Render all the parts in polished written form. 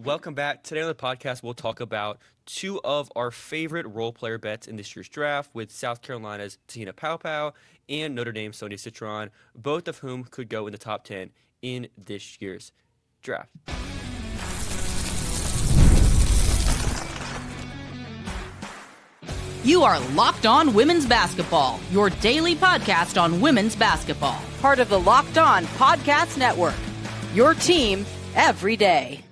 Welcome back. Today on the podcast, we'll talk about two of our favorite role player bets in this year's draft with South Carolina's Te-Hina Paopao and Notre Dame's Sonia Citron, both of whom could go in the top 10 in this year's draft. You are Locked On Women's Basketball, your daily podcast on women's basketball. Part of the Locked On Podcast Network, your team every day.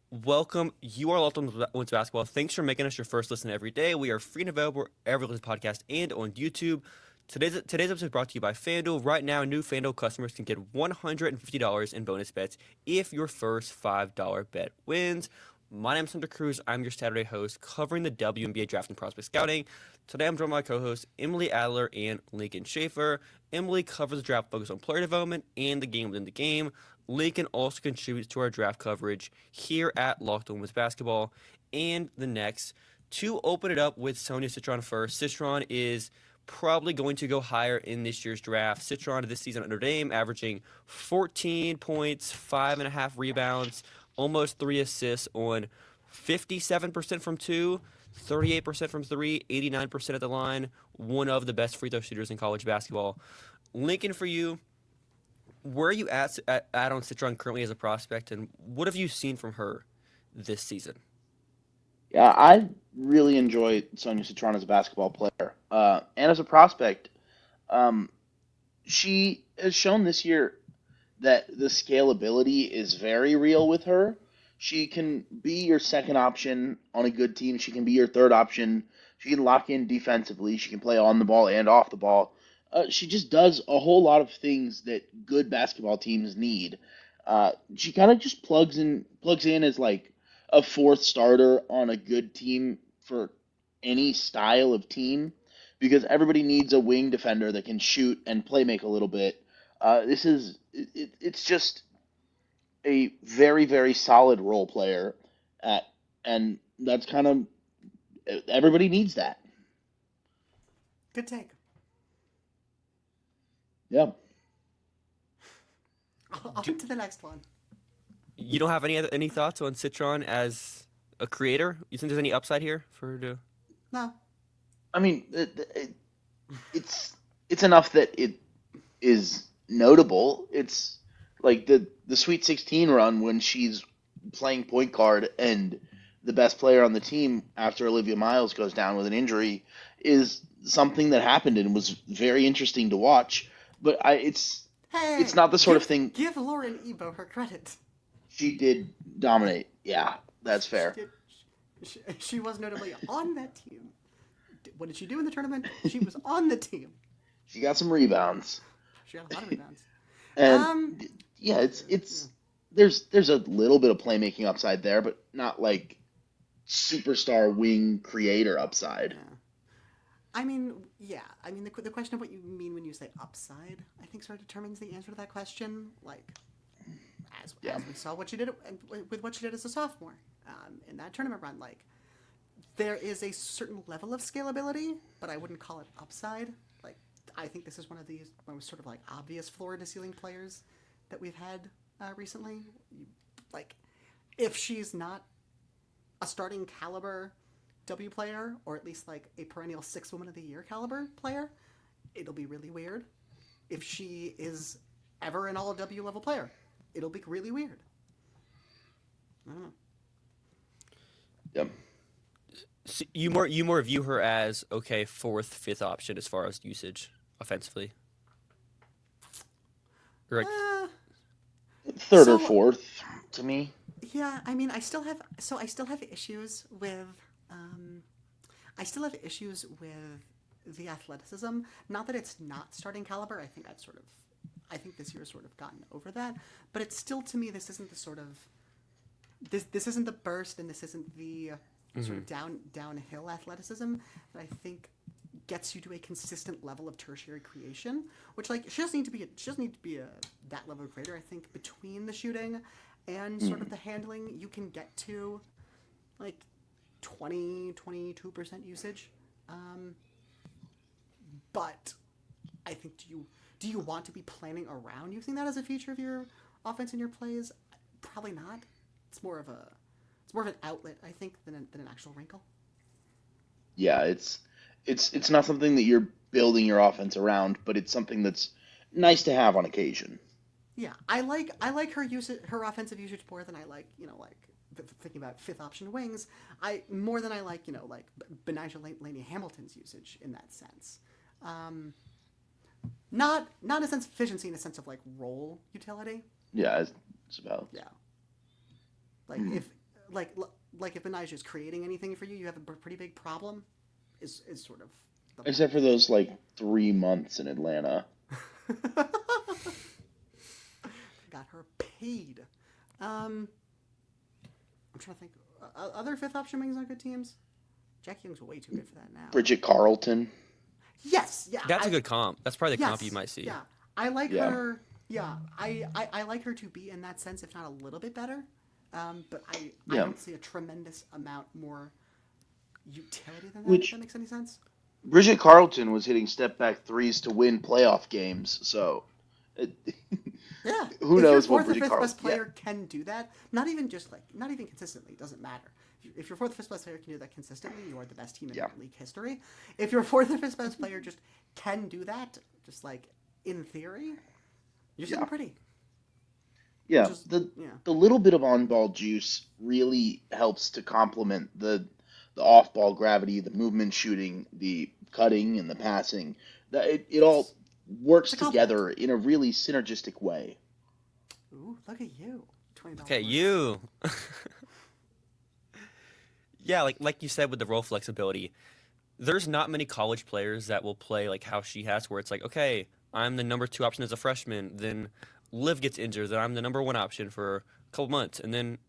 Welcome. You are Locked On Women's Basketball. Thanks for making us your first listen every day. We are free and available wherever you listen to podcasts and on YouTube. Today's episode is brought to you by FanDuel. Right now, new FanDuel customers can get $150 in bonus bets if your first $5 bet wins. My name is Cruse. I'm your Saturday host covering the WNBA draft and prospect scouting. Today I'm joined by my co-hosts Emily Adler and Lincoln Shafer. Emily covers the draft focused on player development and the game within the game. Lincoln also contributes to our draft coverage here at Locked On Women's Basketball. And the next, to open it up with Sonia Citron first. Citron is probably going to go higher in this year's draft. Citron this season at Notre Dame averaging 14 points, 5.5 rebounds, almost 3 assists on 57% from 2, 38% from 3, 89% at the line. One of the best free throw shooters in college basketball. Lincoln, for you, where are you at on Citron currently as a prospect, and what have you seen from her this season? Yeah, I really enjoy Sonia Citron as a basketball player. And as a prospect, she has shown this year that the scalability is very real with her. She can be your second option on a good team. She can be your third option. She can lock in defensively. She can play on the ball and off the ball. She just does a whole lot of things that good basketball teams need. She kind of just plugs in as like a fourth starter on a good team for any style of team, because everybody needs a wing defender that can shoot and play make a little bit. It's just a very, very solid role player, and that's kind of, everybody needs that. Good take. Yeah. On to the next one. You don't have any thoughts on Citron as a creator? You think there's any upside here for her to? No. I mean, it's enough that it is notable. It's like the Sweet 16 run when she's playing point guard and the best player on the team after Olivia Miles goes down with an injury is something that happened and was very interesting to watch. But it's not the sort of thing. Give Lauren Ebo her credit. She did dominate. Yeah, that's fair. She was notably on that team. What did she do in the tournament? She was on the team. She got some rebounds. She got a lot of rebounds. And there's a little bit of playmaking upside there, but not like superstar wing creator upside. Yeah. I mean, the question of what you mean when you say upside, I think sort of determines the answer to that question. Like, as we saw what she did with what she did as a sophomore in that tournament run, like, there is a certain level of scalability, but I wouldn't call it upside. Like, I think this is one of these most sort of like obvious floor to ceiling players that we've had recently. Like, if she's not a starting caliber W player, or at least like a perennial 6 Woman of the Year caliber player, it'll be really weird. If she is ever an all W level player, it'll be really weird. I don't know. Yep. So you more view her as okay, fourth, fifth option as far as usage offensively, or like third or fourth to me. Yeah, I mean, I still have issues with the athleticism. Not that it's not starting caliber. I think this year's sort of gotten over that. But it's still, to me, this isn't the sort of this isn't the burst, and this isn't the sort of downhill athleticism that I think gets you to a consistent level of tertiary creation. Which, like, she doesn't need to be that level of creator. I think between the shooting and sort of the handling, you can get to like 22% usage. But I think, do you want to be planning around using that as a feature of your offense and your plays? Probably not. it's more of an outlet, I think, than an actual wrinkle. Yeah, it's not something that you're building your offense around, but it's something that's nice to have on occasion. Yeah, I like her offensive usage more than I like, thinking about fifth option wings. More than I like, Benijah Laney Hamilton's usage in that sense. Not in a sense of efficiency, in a sense of like role utility. Yeah, it's about. Yeah. Like if if Benijah is creating anything for you, you have a pretty big problem. Is sort of. Except for those 3 months in Atlanta. Got her paid. I'm trying to think. Other fifth option wings on good teams? Jack Young's way too good for that now. Bridget Carlton. Yes, yeah. That's a good comp. That's probably the comp Yes, you might see. Yeah, I like her. Yeah, I like her to be in that sense, if not a little bit better. But I don't see a tremendous amount more utility than that. If that makes any sense. Bridget Carlton was hitting step back threes to win playoff games, so. Yeah. Who knows if your what fourth or Bridget fifth Carlton best player can do that, not even consistently, it doesn't matter. If your fourth or fifth best player can do that consistently, you are the best team in league history. If your fourth or fifth best player just can do that, just in theory, you're sitting pretty. Yeah, the little bit of on-ball juice really helps to complement the off-ball gravity, the movement shooting, the cutting, and the passing. It all works together in a really synergistic way. Ooh, look at you. $20. Okay, you. Yeah, like you said with the role flexibility, there's not many college players that will play how she has, where it's okay, I'm the number 2 option as a freshman, then Liv gets injured, then I'm the number 1 option for a couple months, and then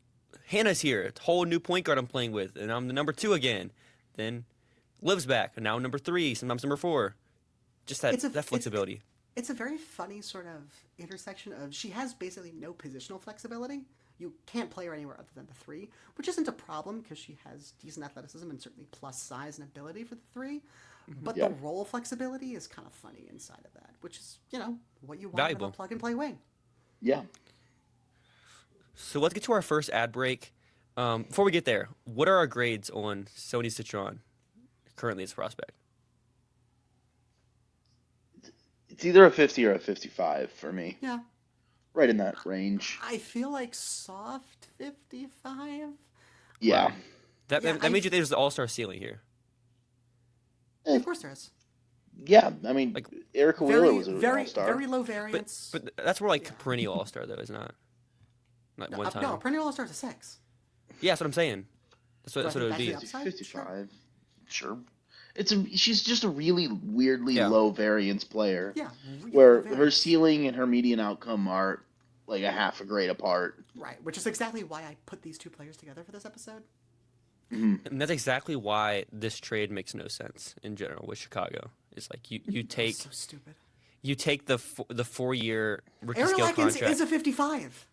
Hannah's here, a whole new point guard I'm playing with, and I'm the number 2 again. Then Liv's back, and now I'm number 3, sometimes number 4. Just that flexibility. It's a very funny sort of intersection of she has basically no positional flexibility. You can't play her anywhere other than the 3, which isn't a problem because she has decent athleticism and certainly plus size and ability for the 3. But the role flexibility is kind of funny inside of that, which is, what you want in a plug-and-play wing. Yeah. So let's get to our first ad break. Before we get there, what are our grades on Sonia Citron currently as a prospect? It's either a 50 or a 55 for me. Yeah. Right in that range. I feel like soft 55. Yeah. That means you think there's the all-star ceiling here. Of course there is. Yeah, I mean, Erica Wheeler was an all-star. Very low variance. But that's more perennial all-star, though, is not? Not one time. No, perennial all-star is a 6. Yeah, that's what I'm saying. That's what it would be. 55. Sure. She's just a really weirdly low variance player. Yeah. Really where her ceiling and her median outcome are a half a grade apart. Right, which is exactly why I put these 2 players together for this episode. And that's exactly why this trade makes no sense in general with Chicago. It's you take so stupid. You take the 4-year rookie Ariel scale Atkins contract. is a 55.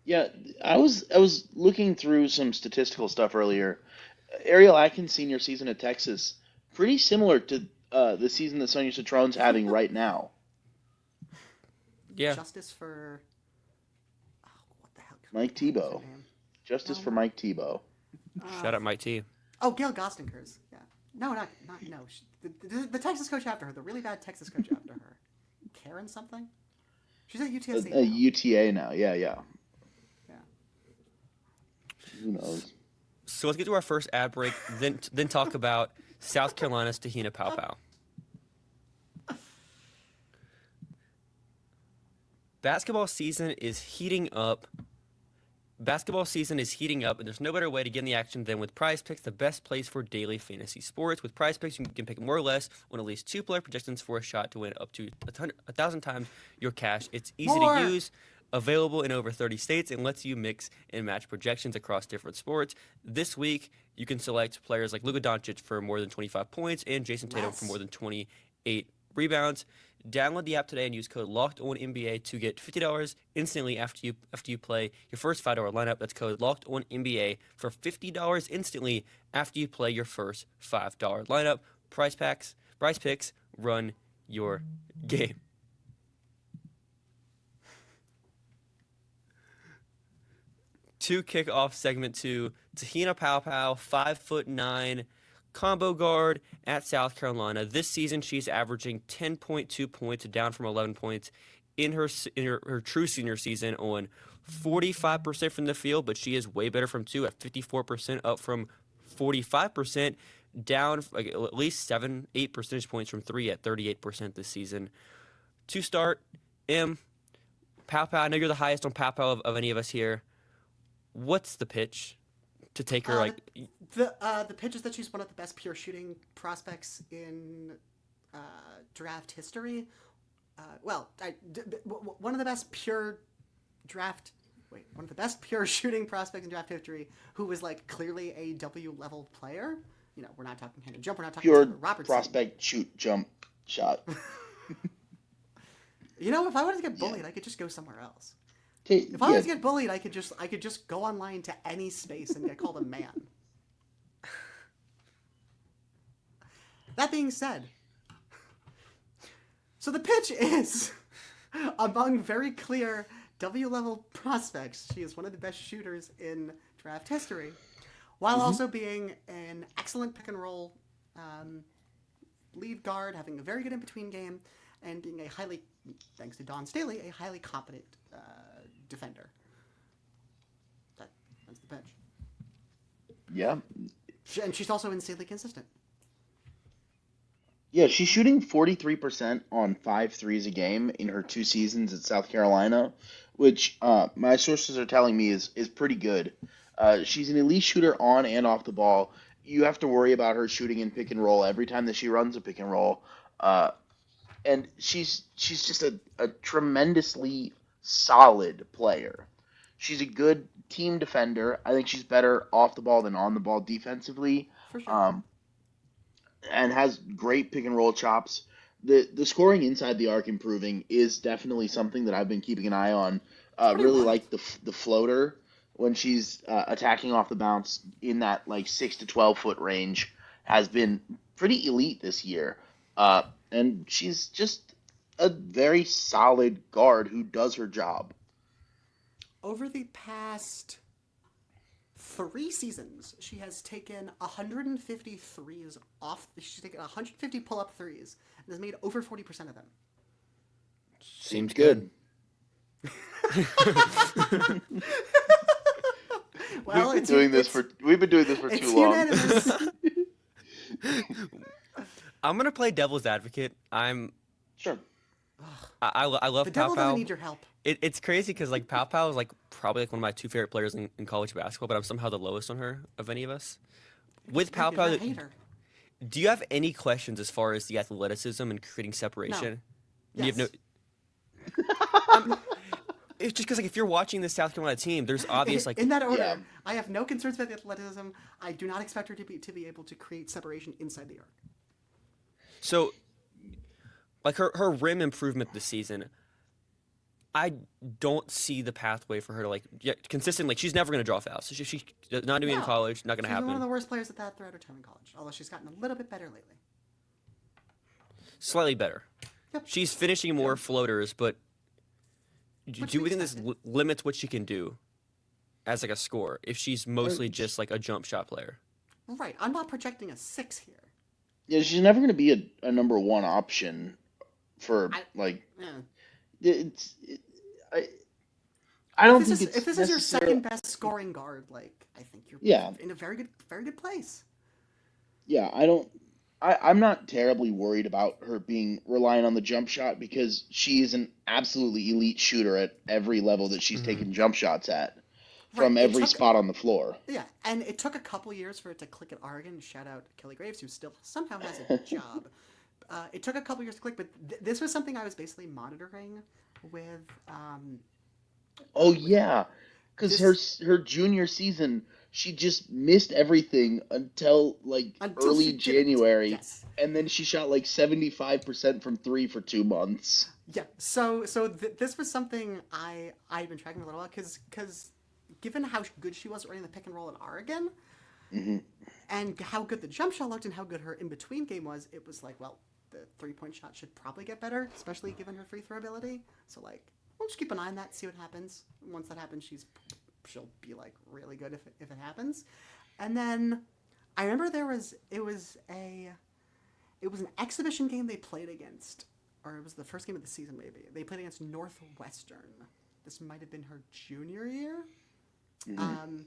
Yeah, I was looking through some statistical stuff earlier. Ariel Atkins' senior season at Texas, pretty similar to the season that Sonia Citron's having right now. Yeah. Justice for what the hell? Mike Tebow. Justice for Mike Tebow. Shout out Mike T. Oh, Gail Gostinkers. Yeah. No. The Texas coach after her, the really bad Texas coach after her, Karen something. She's at UTSA. UTA now. Yeah. Yeah. Who knows? So let's get to our first ad break, then talk about South Carolina's Te-Hina Paopao. Basketball season is heating up. And there's no better way to get in the action than with Prize Picks, the best place for daily fantasy sports. With Prize Picks, you can pick more or less on at least 2 player projections for a shot to win up to 1,000 times your cash. It's easy to use, available in over 30 states, and lets you mix and match projections across different sports. This week, you can select players like Luka Doncic for more than 25 points and Jason Tatum for more than 28 rebounds. Download the app today and use code LOCKEDONNBA to get $50 instantly after you play your first $5 lineup. That's code LOCKEDONNBA for $50 instantly after you play your first $5 lineup. Prize Picks, run your game. to kick off segment 2, Te-Hina Paopao, 5'9", combo guard at South Carolina. This season, she's averaging 10.2 points, down from 11 points in her true senior season on 45% from the field, but she is way better from 2 at 54%, up from 45%, down like at least 7-8 percentage points from 3 at 38% this season. To start, Paopao, I know you're the highest on Paopao of any of us here. What's the pitch to take her? The pitch is that she's one of the best pure shooting prospects in draft history. One of the best pure shooting prospects in draft history, who was like clearly a W level player. You know, we're not talking hand and jump. We're not talking Pure Robertson. prospect, shoot, jump, shot. You know, if I wanted to get bullied, I could just go somewhere else. Okay, If I wanted to get bullied, I could just go online to any space and get called a man. That being said, so the pitch is, among very clear W-level prospects, she is one of the best shooters in draft history, while also being an excellent pick-and-roll lead guard, having a very good in-between game, and being a highly, thanks to Dawn Staley, a highly competent defender. That's the pitch. Yeah. And she's also insanely consistent. Yeah, she's shooting 43% on 5 threes a game in her 2 seasons at South Carolina, which my sources are telling me is pretty good. She's an elite shooter on and off the ball. You have to worry about her shooting in pick and roll every time that she runs a pick and roll. And she's just a tremendously solid player. She's a good team defender. I think she's better off the ball than on the ball defensively. For sure. And has great pick and roll chops. The scoring inside the arc improving is definitely something that I've been keeping an eye on. Really like the floater when she's attacking off the bounce in that like 6 to 12 foot range has been pretty elite this year. And she's just a very solid guard who does her job. Over the past 3 seasons, she has taken 150 threes off. She's taken 150 pull-up threes and has made over 40% of them. Seems good. Well, we've been doing this for too long. Unanimous. I'm gonna play devil's advocate. Sure. I love The devil doesn't Paopao. need your help. It's crazy because like Paopao is like probably like one of my 2 favorite players in college basketball, but I'm somehow the lowest on her of any of us. With You're a Paopao, hater. do you have any questions as far as the athleticism and creating separation? No. You have no. It's just because like if you're watching the South Carolina team, there's obvious like in that order. Yeah. I have no concerns about the athleticism. I do not expect her to be able to create separation inside the arc. so like her rim improvement this season. I don't see the pathway for her to like consistent. Like she's never going to draw fouls. She's not doing it in college. Not going to She's happen. one of the worst players at that throughout her time in college. Although she's gotten a little bit better lately. Slightly better. Yep. She's finishing more floaters, but Which do we makes think this sense. limits what she can do as like a scorer if she's mostly just like a jump shot player? Right. I'm not projecting a 6 here. Yeah, she's never going to be a number 1 option for I don't think it's if this is your necessarily- second best scoring guard, like I think you're in a very good place. Yeah, I'm not terribly worried about her being reliant on the jump shot because she is an absolutely elite shooter at every level that she's taken jump shots at from Right, it every took- spot on the floor. Yeah, and it took a couple years for it to click at Oregon. Shout out Kelly Graves, who still somehow has a job. It took a couple years to click, but this was something I was basically monitoring with. Oh yeah, because her junior season, she just missed everything until Until early she didn't. January, Yes. and then she shot 75% from 3 for 2 months. Yeah, so this was something I'd been tracking for a little while because given how good she was running the pick and roll in Oregon, and how good the jump shot looked and how good her in between game was, it was like, well, the 3-point shot should probably get better, especially given her free throw ability. So we'll just keep an eye on that, see what happens. Once that happens, she's she'll be like really good if it happens. And then I remember it was an exhibition game they played against, or it was the first game of the season maybe. They played against Northwestern. This might have been her junior year. Mm-hmm.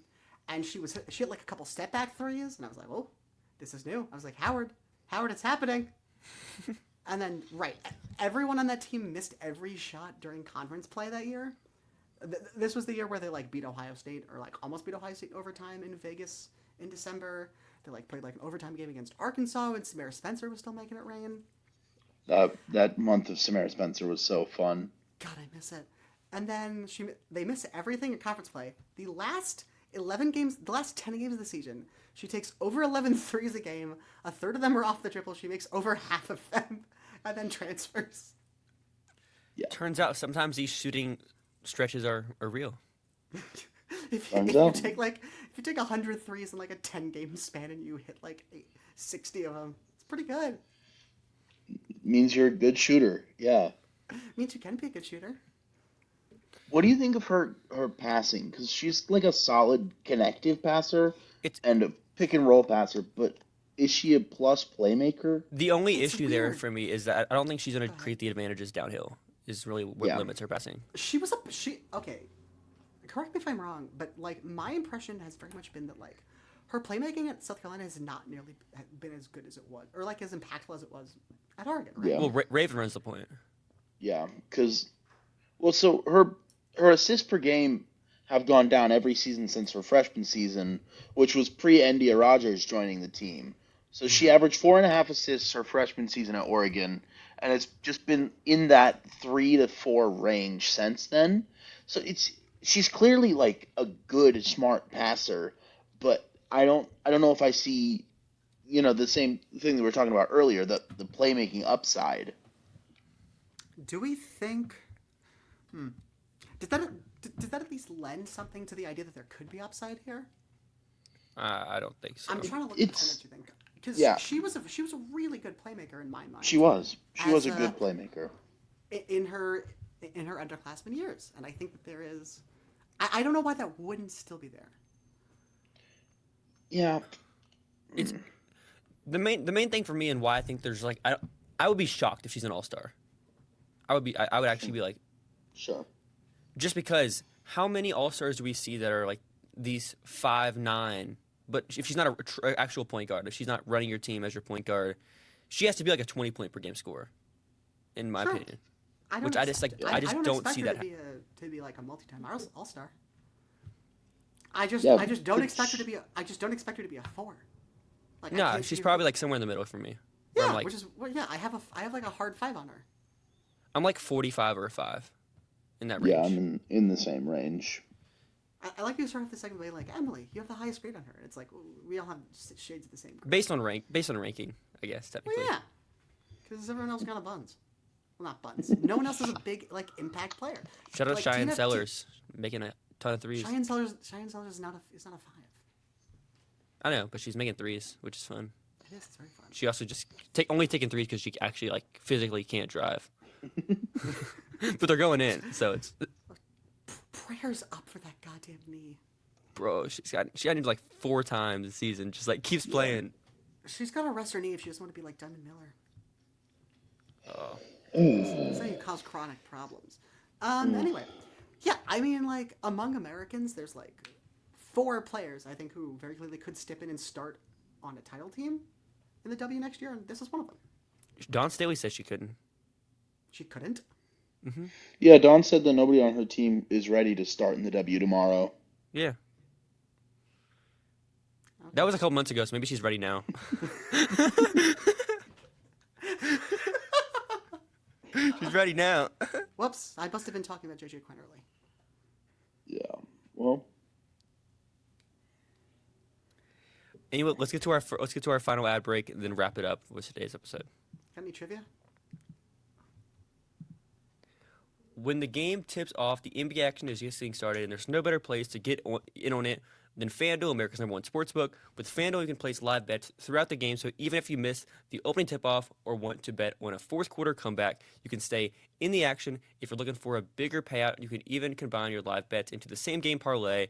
And she hit like a couple step back threes, and I was like, oh, this is new. I was like, Howard, it's happening. And then, everyone on that team missed every shot during conference play that year. This was the year where they like beat Ohio State, or like almost beat Ohio State overtime in Vegas in December. They like played like an overtime game against Arkansas, and Samara Spencer was still making it rain. That month of Samara Spencer was so fun. God, I miss it. And then they miss everything in conference play. The last 10 games of the season, she takes over 11 threes a game. A third of them are off the dribble. She makes over half of them, and then transfers. Yeah. Turns out sometimes these shooting stretches are real. If you take 100 threes in like a 10-game span and you hit like 60 of them, it's pretty good. Means you're a good shooter. Yeah. Means you can be a good shooter. What do you think of her passing? Because she's like a solid connective passer and a pick and roll passer, but is she a plus playmaker? The only issue there for me is that I don't think she's going to create the advantages downhill. Is really what limits her passing. Okay. Correct me if I'm wrong, but like my impression has very much been that like her playmaking at South Carolina has not nearly been as good as it was, or like as impactful as it was at Oregon. Right? Yeah. Well, Raven runs the point. Yeah, so her assists per game have gone down every season since her freshman season, which was pre-Endia Rogers joining the team. So she averaged 4.5 assists her freshman season at Oregon, and it's just been in that 3 to 4 range since then. So she's clearly like a good, smart passer, but I don't know if I see, the same thing that we were talking about earlier, the playmaking upside. Do we think? Does that at least lend something to the idea that there could be upside here? I don't think so. I'm trying to look at the percentage you think, because she was a really good playmaker in my mind. She was a good playmaker in her underclassmen years, and I think that there is. I don't know why that wouldn't still be there. Yeah, it's the main thing for me, and why I think there's like I would be shocked if she's an all-star. I would actually be like, sure. Just because how many all-stars do we see that are like these 5'9", but if she's not an actual point guard, if she's not running your team as your point guard, she has to be like a 20-point per game scorer, in my opinion. I just don't see that to be like a multi-time all-star. I just don't expect her to be a 4. Like, no, she's probably like somewhere in the middle for me. Yeah, I have like a hard 5 on her. I'm like 45 or a 5 in that range. Yeah, I'm in the same range. I like you start off the second way like, Emily, you have the highest grade on her. It's like we all have shades of the same grade. Based on ranking, I guess technically. Well, yeah, because everyone else got a buns. Well, not buns. No one else is a big like impact player. Shout out Cheyenne Sellers making a ton of threes. Cheyenne Sellers is not a 5. I know, but she's making threes, which is fun. It is. It's very fun. She also just only taking threes because she actually like physically can't drive. But they're going in, so it's. Prayers up for that goddamn knee. Bro, she got injured like 4 times this season. Just like keeps playing. She's got to rest her knee if she doesn't want to be like Diamond Miller. Oh. That's how you cause chronic problems. Anyway, yeah, I mean, like among Americans, there's like 4 players I think who very clearly could step in and start on a title team in the W next year, and this is one of them. Dawn Staley said she couldn't. She couldn't? Mm-hmm. Yeah, Dawn said that nobody on her team is ready to start in the W tomorrow. Yeah. Okay. That was a couple months ago, so maybe she's ready now. She's ready now. Whoops, I must have been talking about JJ Quinn early. Yeah, well. Anyway, let's get to our final ad break and then wrap it up with today's episode. Got any trivia? When the game tips off, the NBA action is just getting started, and there's no better place to get in on it than FanDuel, America's #1 sportsbook. With FanDuel, you can place live bets throughout the game, so even if you miss the opening tip-off or want to bet on a fourth-quarter comeback, you can stay in the action. If you're looking for a bigger payout, you can even combine your live bets into the same game parlay.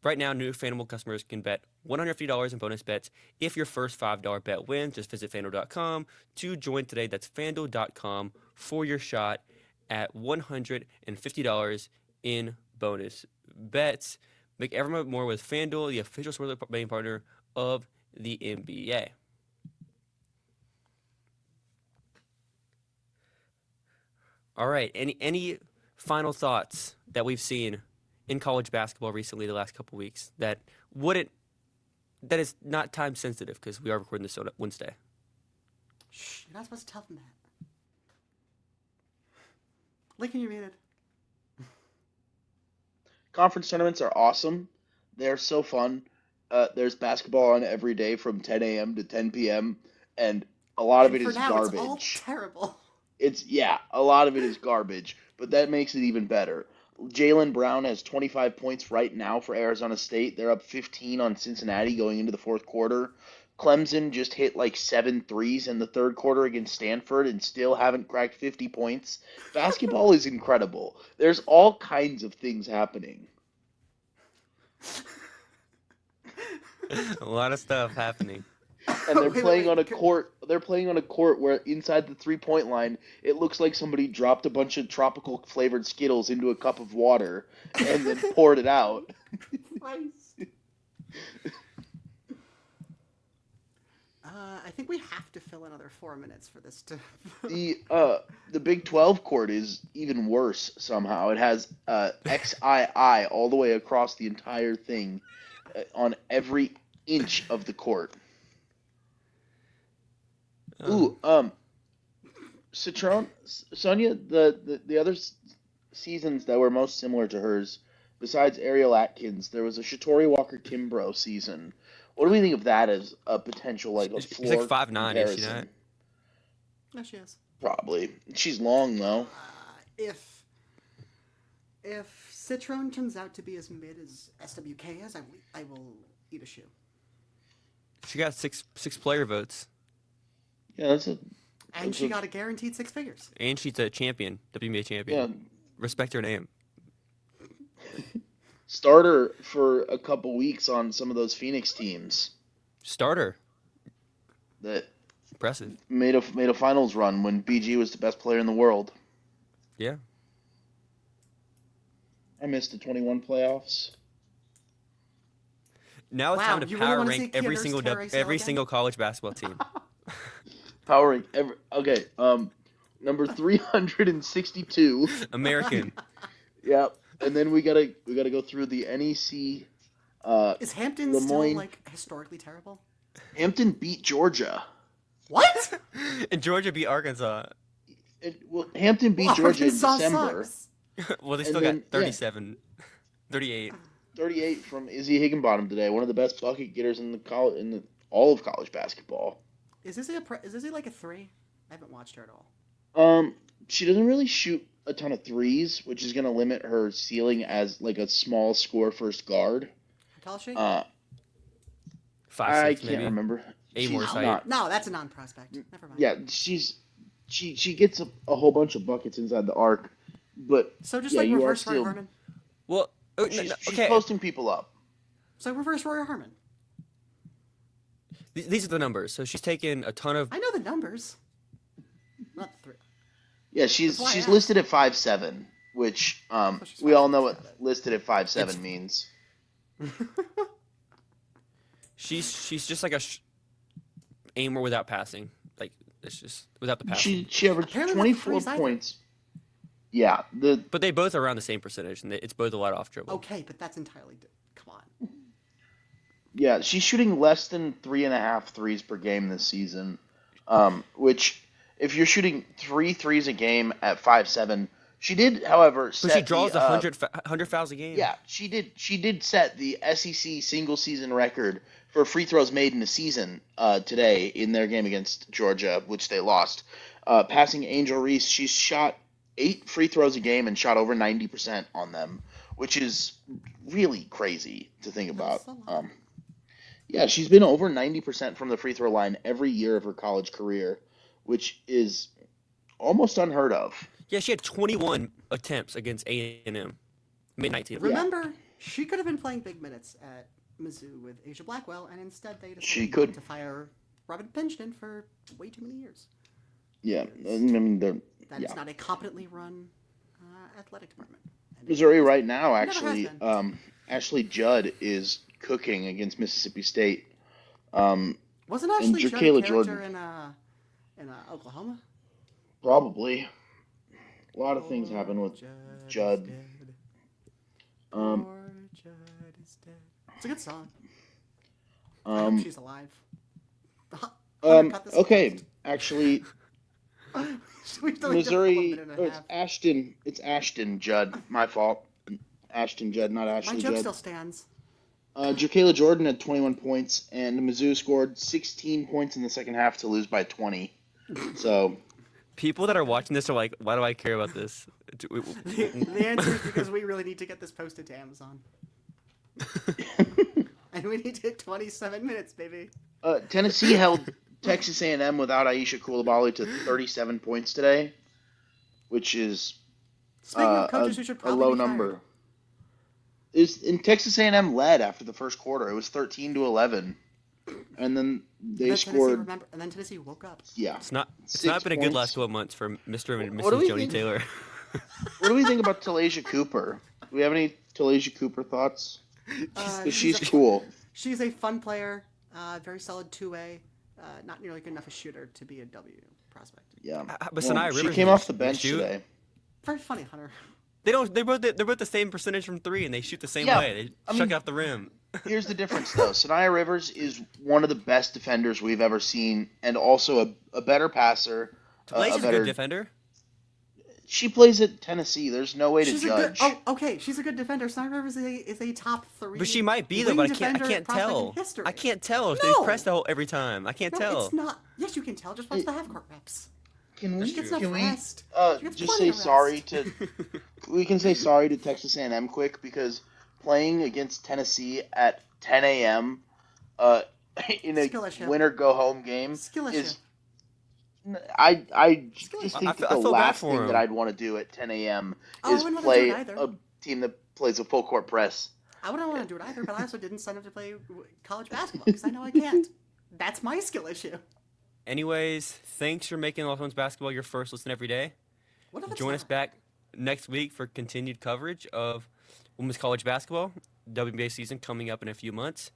Right now, new FanDuel customers can bet $150 in bonus bets if your first $5 bet wins. Just visit FanDuel.com to join today. That's FanDuel.com for your shot at $150 in bonus bets. Make every moment more with FanDuel, the official sports betting partner of the NBA. All right. Any final thoughts that we've seen in college basketball recently the last couple weeks that is not time sensitive because we are recording this on Wednesday? Shh, you're not supposed to tell them that. Lincoln, you're muted. Conference tournaments are awesome. They're so fun. There's basketball on every day from 10 a.m. to 10 p.m. and a lot of And it for is now, garbage. it's all terrible. A lot of it is garbage, but that makes it even better. Jaylen Brown has 25 points right now for Arizona State. They're up 15 on Cincinnati going into the fourth quarter. Clemson just hit like 7 threes in the third quarter against Stanford and still haven't cracked 50 points. Basketball is incredible. There's all kinds of things happening. A lot of stuff happening. And they're Wait, playing wait. on a court. They're playing on a court where inside the 3-point line, it looks like somebody dropped a bunch of tropical flavored Skittles into a cup of water and then poured it out. Christ. I think we have to fill another 4 minutes for this to. The Big 12 court is even worse somehow. It has XII all the way across the entire thing on every inch of the court. Citron, Sonia, the other seasons that were most similar to hers, besides Ariel Atkins, there was a Shatori Walker-Kimbrough season. What do we think of that as a potential like a She's floor like 5'9", is she not? comparison? No, she is. Probably. She's long though. If Citron turns out to be as mid as SWK is, I will eat a shoe. She got six player votes, Yeah, that's a. And she got a guaranteed 6 figures. and she's a champion, WNBA champion. Yeah, Respect her name. starter for a couple weeks on some of those Phoenix teams Starter. that Impressive. made a finals run when BG was the best player in the world. Yeah. I missed the 21 playoffs. Now it's Wow, time to you really power wanna rank see every Killers single tear ACL every again? single college basketball team. Powering every okay. Number 362. American. Yep. And then we gotta go through the NEC. Is Hampton Lemoyne. still like historically terrible? Hampton beat Georgia. What? And Georgia beat Arkansas. Hampton beat Georgia in Arkansas December. sucks. Well, they And still then, got 37, 38. 38 from Izzy Higginbottom today, one of the best bucket getters in all of college basketball. Is Izzy like a 3? I haven't watched her at all. She doesn't really shoot a ton of threes, which is going to limit her ceiling as like a small score first guard. How tall is she? 5'6", I can't maybe. remember. A more She's height. not. No, that's a non-prospect. Never mind. Yeah, she gets a whole bunch of buckets inside the arc, but So just yeah, like you are reverse Roy still. Herman. Well, She's okay. posting people up. So reverse Roy Herman. These are the numbers. So she's taken a ton of. I know the numbers. Not the 3. Yeah, she's That's why I asked. listed at 5'7", which she's we all know 5'7". what listed at 5'7" means. She's just like a aimer without passing. Like it's just without the passing. She averaged Apparently not 24 threes either. points. Yeah, But they both are around the same percentage, and it's both a lot off dribble. Okay, but that's entirely. Come on. yeah, she's shooting less than 3.5 threes per game this season, which if you're shooting 3 threes a game at 5'7", she did, however, So set she draws the, 100 fouls a game. Yeah, she did set the SEC single season record for free throws made in a season today in their game against Georgia, which they lost. Passing Angel Reese, she's shot 8 free throws a game and shot over 90% on them, which is really crazy to think about. That's a lot. Yeah, she's been over 90% from the free throw line every year of her college career, which is almost unheard of. Yeah, she had 21 attempts against A&M. Made 19. Remember, She could have been playing big minutes at Mizzou with Asia Blackwell, and instead they She decided could. not to fire Robin Pingeton for way too many years. Yeah, I mean, That is not a competently run athletic department. And Missouri it right now, never has actually, been. Ashley Judd is cooking against Mississippi State. Um, Wasn't and Ashley Judd a Jacayla character Jordan. in Oklahoma? Probably. A lot of things happen with Judd. Is dead. Um, Poor Judd is dead. It's a good song. I hope she's alive. Hunter, cut this okay, podcast. actually, We've done like a Missouri, minute and a it's half. It's Ashton Judd. My fault. Ashton Judd, not My Ashley joke Judd. still stands. Jacayla Jordan had 21 points, and Mizzou scored 16 points in the second half to lose by 20. So, People that are watching this are like, why do I care about this? The answer is because we really need to get this posted to Amazon. And we need to hit 27 minutes, baby. Tennessee held Texas A&M without Aisha Coulibaly to 37 points today, which is Speaking of coaches who should a probably low be fired. number. In Texas A&M led after the first quarter. It was 13-11, and then they scored. And then Tennessee woke up. Yeah, It's not six been a good last points. 12 months for Mr. and What do we Mrs. Joni think? Taylor. What do we think about Talasia Cooper? Do we have any Talasia Cooper thoughts? Because she's cool. She's a fun player, very solid two-way, not nearly good enough a shooter to be a W prospect. Yeah, But Sonia she Rivers came can off the bench shoot. today. Very funny, Hunter. They're both the same percentage from three, and they shoot the same Yeah, way. They chuck it off the rim. Here's the difference, though. Sonia Rivers is one of the best defenders we've ever seen, and also a better passer. Talasia's a good defender. She plays at Tennessee. There's no way to She's judge. okay. She's a good defender. Sniper Rivers is a top 3. But she might be though, wing but I can't defender prospect tell. in history. I can't tell if No. they press the hole every time. I can't No, tell. it's not. Yes, you can tell. Just watch the half-court reps. Can we? She gets enough Can we? rest. She gets Just plenty say of sorry rest. to. We can say sorry to Texas A&M quick because playing against Tennessee at 10 a.m. In a Skill issue. winner go home game Skill is. issue. I just I think feel- that I the feel bad last for thing him. that I'd want to do at 10 a.m. Oh, I is wouldn't wanna play do it either. a team that plays a full court press. I wouldn't want to do it either, but I also didn't sign up to play college basketball because I know I can't. That's my skill issue. Anyways, thanks for making Lost Ones Basketball your first listen every day. What if it's Join not? us back next week for continued coverage of women's college basketball. WNBA season coming up in a few months.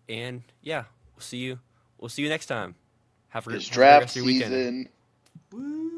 And yeah, we'll see you next time. Have a It's have a great draft rest of your weekend. season. Woo.